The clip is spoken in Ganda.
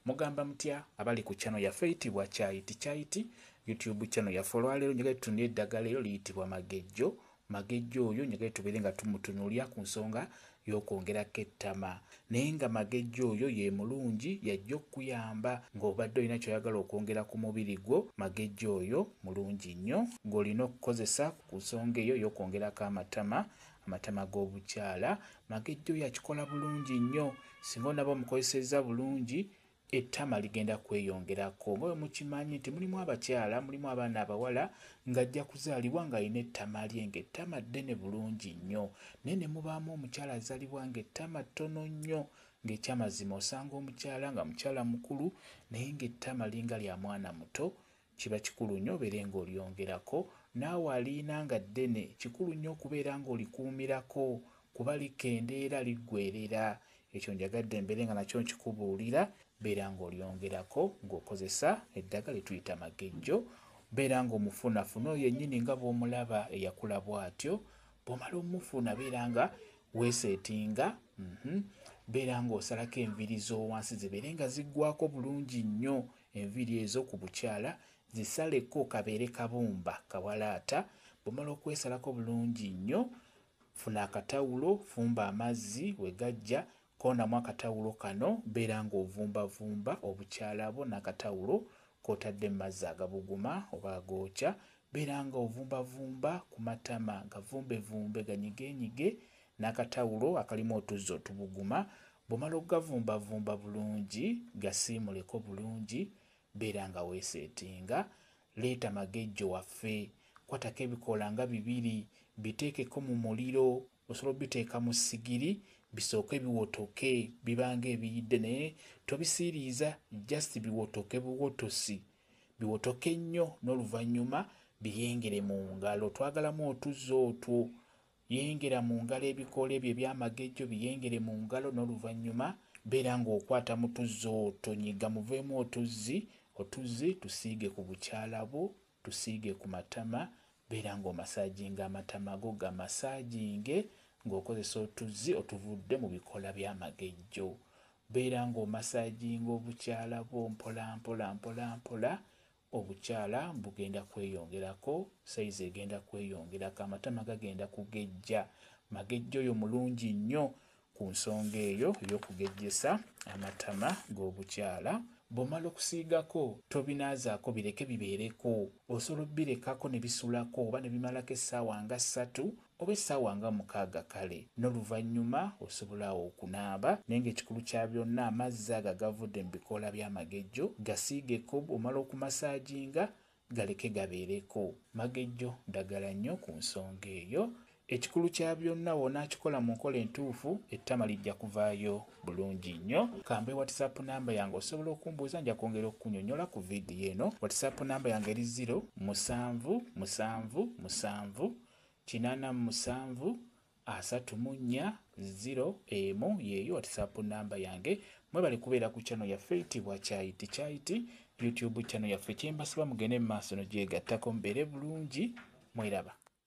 mugamba mutya abali ku channel yaffe eyitibwa Kyayiti YouTube channel yaffe olwaleero njagala tutunire eddagala eryo liyitibwa magejjo. Magejjo oyo njagala tubeere nga tumutunuulira ku nsonga y'okwongerako ettama, naye nga magejjo oyo ye mulungi yajja okuyamba ng'obadde olina ky'oyagala okwongera ku mubiri gwo. Magejjo oyo mulungi nnyo gw'olina okukozesa ku nsonga eyo y'okwongerako amatama g'obukyala. Magejjo oyo akikola bulungi nnyo, singa onaba omukozesezza bulungi ettama ligenda kweyongerako. Nga bwe mukimanyi nti mulimu abakyala, mulimu abaana abawala ng'ajja kuzaalibwa ng'alina ettama lye ng'ettama ddene bulungi nnyo, naye ne mubaamu omukyala azaalibwa ng'ettama ttono nnyo, ng'ekyamazima osanga omukyala nga mukyala mukulu naye ng'ettama linga lya mwana muto. Kiba kikulu nnyo obeere ng'olyongerako. Naawe aliina nga ddene kikulu nnyo okubeera ng'olikuumirako kuba likendeera liggweerera. Ekyo njagadde mbeere nga nakyo nkikubuulira, beera ng'olyongerako ng'okozesa eddagala lyetuyita magejjo. Beera ng'omufunafuna oyo yennyini nga bw'omulaba eyakula bw'atyo. Bw'omala omufuna beera nga weeseetinga, beera ng'osalako enviiri z'owansi zibeere nga ziggwako bulungi nnyo. Enviiri ezo ku bukyala zisaleko kabeere kabumba kawalaata. Bw'omala okwesalako bulungi nnyo, funa akatawulo, fumba amazzi we gajja, koonamu akatawulo kano, beera ng'ovumbavumba obukyala bwo n'akatawulo k'otadde mu mazzi agabuguma oba agookya. Beera ng'ovumbavumba ku matama gavumbevumbe ganyigenyige n'akatawulo akalimu otuzzi otubuguma. Bw'omala okugavumbavumba bulungi gasiimuleko bulungi, beera nga weeseetinga. Leeta magejjo waffe, kwatako ebikoola nga 2 biteekeko mu muliro. Osobola obiteeka mu ssigiri bisooke biwotoke bibanga ebiyidde, naye tobisiiriiza, just biwotoke buwotosi, biwotoke nnyo n'oluvannyuma biyengere mu ngalo. Twagalamu otuzzi otwo, yengera mu ngalo ebikoola ebyo ebyamagejjo, biyengere mu ngalo n'oluvannyuma beera ng'okwata mu tuzzi otwo, nyiga muveemu otuzzi tusiige ku bukyala bwo, tusiige ku matama. Beera ng'omasaajinga amatama go, gamasaajinge ng'okozesa otuzzi otuvudde mu bikola by'amagejjo. Beera ng'omasaajinga obukyala bwo mpola mpola. Obukyala bugenda kweyongerako, sayizi egenda kweyongerako, amatama gagenda kugejja. Magejjo oyo mulungi nnyo ku nsonga eyo ey'okugejjesa amatama g'obukyala. Bw'omala okusiigako tobinaazaako, bireke bibeereko. Osobola obbirekako ne bisulako oba ne bimalako essaawa nga 3 oba essaawa nga 6 kale, n'oluvannyuma osobola okunaaba. Naye ng'ekikulu kya byonna amazzi ago agavudde mu bikoola by'amagejjo gasiigeko. Bw'omala okumasaajinga galeke gabeereko. Magejjo ddagala nnyo ku nsonga eyo. Ekikulu kya byonna w'onaakikola mu nkola entuufu, ettama lijja kuvaayo bulungi nnyo. Kambe WhatsApp namba yange osobola okumbuuza, nja kwongera okunyonnyola ku vidiyo eno. WhatsApp namba yange eri 0778734 yeeyo WhatsApp namba yange. Mwebale kubeera ku channel yaffe eyitibwa Kyayiti YouTube channel yaffe. Kyembasaba mugende mu maaso n'ogyegattako mubeere bulungi. Mweraba.